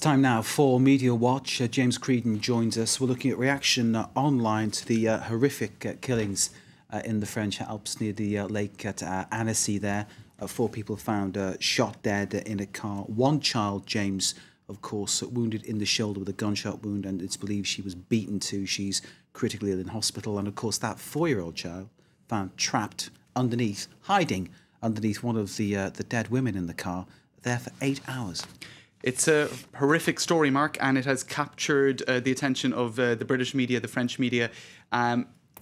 Time now for Media Watch. James Creedon joins us. We're looking at reaction online to the horrific killings in the French Alps near the lake at Annecy there. 4 people found shot dead in a car. One child, James, of course, wounded in the shoulder with a gunshot wound, and it's believed she was beaten too. She's critically ill in hospital. And of course, that 4-year-old child found trapped underneath, hiding underneath one of the dead women in the car, there for 8 hours. It's a horrific story, Mark, and it has captured the attention of the British media, the French media.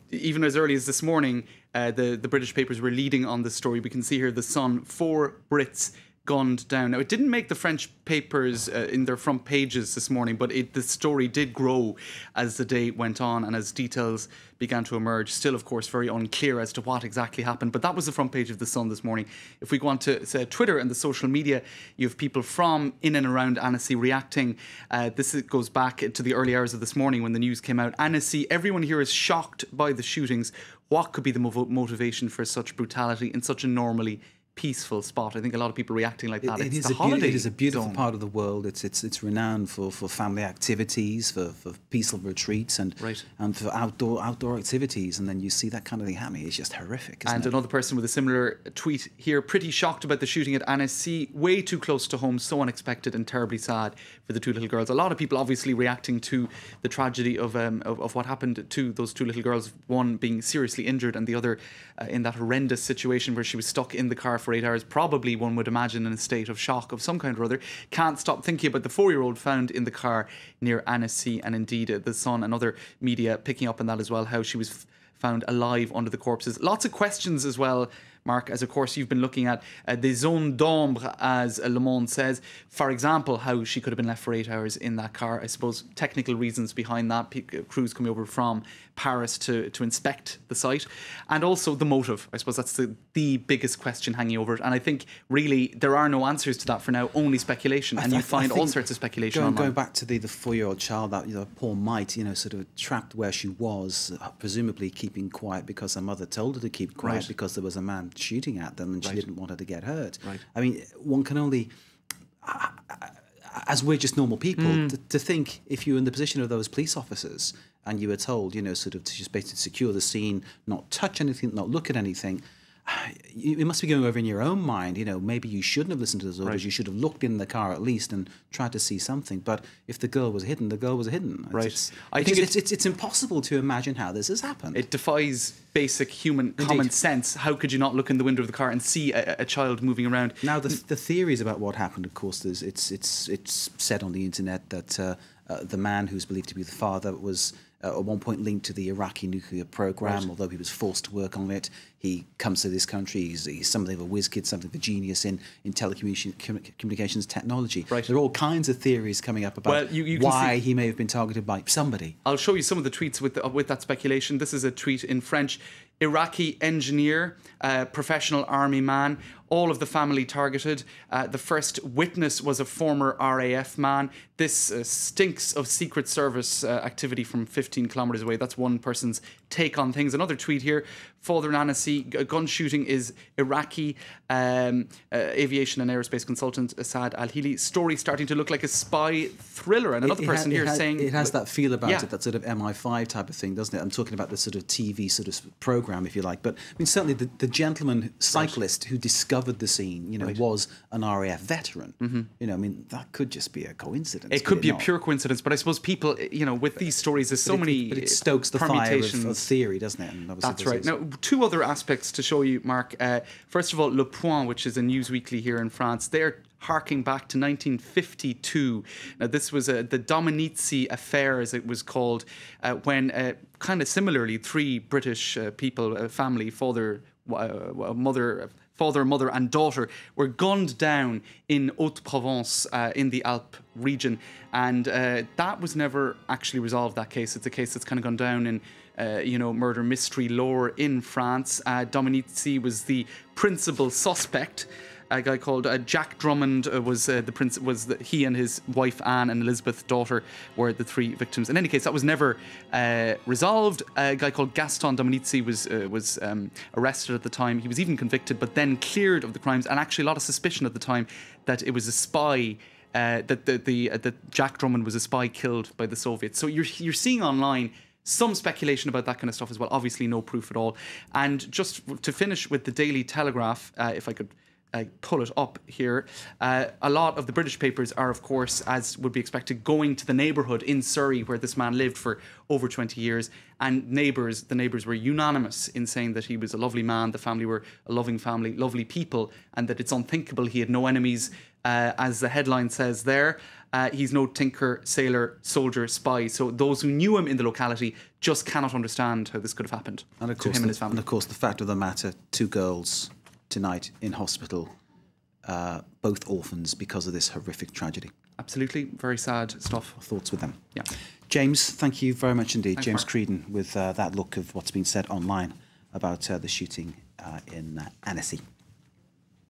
Even as early as this morning, the British papers were leading on this story. We can see here The Sun, 4 Brits gunned down. Now, it didn't make the French papers in their front pages this morning, but the story did grow as the day went on and as details began to emerge. Still, of course, very unclear as to what exactly happened, but that was the front page of The Sun this morning. If we go on to Twitter and the social media, you have people from in and around Annecy reacting. This goes back to the early hours of this morning when the news came out. Annecy, everyone here is shocked by the shootings. What could be the motivation for such brutality in such a normally peaceful spot? I think a lot of people reacting like that. It is a beautiful part of the world. It's renowned for family activities, for peaceful retreats, and for outdoor activities. And then you see that kind of thing happening. It's just horrific. Isn't it? Another person with a similar tweet here, pretty shocked about the shooting at Annecy. Way too close to home, so unexpected and terribly sad for the 2 little girls. A lot of people obviously reacting to the tragedy of what happened to those 2 little girls. One being seriously injured, and the other in that horrendous situation where she was stuck in the car for 8 hours, probably one would imagine in a state of shock of some kind or other. Can't stop thinking about the 4-year-old found in the car near Annecy, and indeed The Sun and other media picking up on that as well, how she was found alive under the corpses. Lots of questions as well, Mark, as of course you've been looking at des zones d'ombre, as Le Monde says. For example, how she could have been left for 8 hours in that car. I suppose technical reasons behind that, crews coming over from Paris to inspect the site, and also the motive. I suppose that's the biggest question hanging over it, and I think really there are no answers to that for now, only speculation, and you find all sorts of speculation online. Going back to the 4-year-old child, that poor mite, sort of trapped where she was, presumably keeping quiet because her mother told her to keep quiet because there was a man shooting at them and she didn't want her to get hurt. I mean, one can only, as we're just normal people, to think if you're in the position of those police officers and you were told, sort of to just basically secure the scene, not touch anything, not look at anything, it must be going over in your own mind, maybe you shouldn't have listened to those orders, you should have looked in the car at least and tried to see something. But if the girl was hidden, the girl was hidden. I think it's impossible to imagine how this has happened. It defies basic human common sense. How could you not look in the window of the car and see a child moving around? Now, the theories about what happened, of course, it's said on the internet that the man who's believed to be the father was at one point linked to the Iraqi nuclear program, although he was forced to work on it. He comes to this country, he's something of a whiz kid, something of a genius in telecommunications technology. There are all kinds of theories coming up about why he may have been targeted by somebody. I'll show you some of the tweets with that speculation. This is a tweet in French. Iraqi engineer, professional army man, all of the family targeted. The first witness was a former RAF man. This stinks of Secret Service activity from 15 kilometres away. That's one person's take on things. Another tweet here. Father in Annecy, gun shooting is Iraqi. Aviation and aerospace consultant Assad Al-Hili. Story starting to look like a spy thriller. And another person here saying... It has that feel about it, that sort of MI5 type of thing, doesn't it? I'm talking about the sort of TV sort of program, if you like. But I mean, certainly the gentleman cyclist who discovered the scene, was an RAF veteran. I mean, that could just be a coincidence. It could be a pure coincidence, but I suppose people, with these stories, there's so many But it stokes the fire of theory, doesn't it? And that's right. Now, 2 other aspects to show you, Mark. First of all, Le Point, which is a news weekly here in France, they're harking back to 1952. Now, this was the Dominici affair, as it was called, when kind of similarly 3 British people, a family, father, mother and daughter, were gunned down in Haute-Provence in the Alpes region, and that was never actually resolved, that case. It's a case that's kind of gone down in murder mystery lore in France. Dominici was the principal suspect. A guy called Jack Drummond was the prince. He and his wife Anne and Elizabeth, daughter, were the 3 victims. In any case, that was never resolved. A guy called Gaston Dominici was arrested at the time. He was even convicted, but then cleared of the crimes, and actually a lot of suspicion at the time that it was a spy that Jack Drummond was a spy killed by the Soviets. So you're seeing online some speculation about that kind of stuff as well. Obviously, no proof at all. And just to finish with the Daily Telegraph, if I could pull it up here, a lot of the British papers are, of course, as would be expected, going to the neighbourhood in Surrey where this man lived for over 20 years. And the neighbours were unanimous in saying that he was a lovely man, the family were a loving family, lovely people, and that it's unthinkable he had no enemies, as the headline says there. He's no tinker, sailor, soldier, spy. So those who knew him in the locality just cannot understand how this could have happened to him and his family. And of course, the fact of the matter, 2 girls tonight in hospital, both orphans because of this horrific tragedy. Absolutely, very sad stuff. Our thoughts with them. Yeah. James, thank you very much indeed. Thanks, James Mark. Creedon with that look of what's been said online about the shooting in Annecy.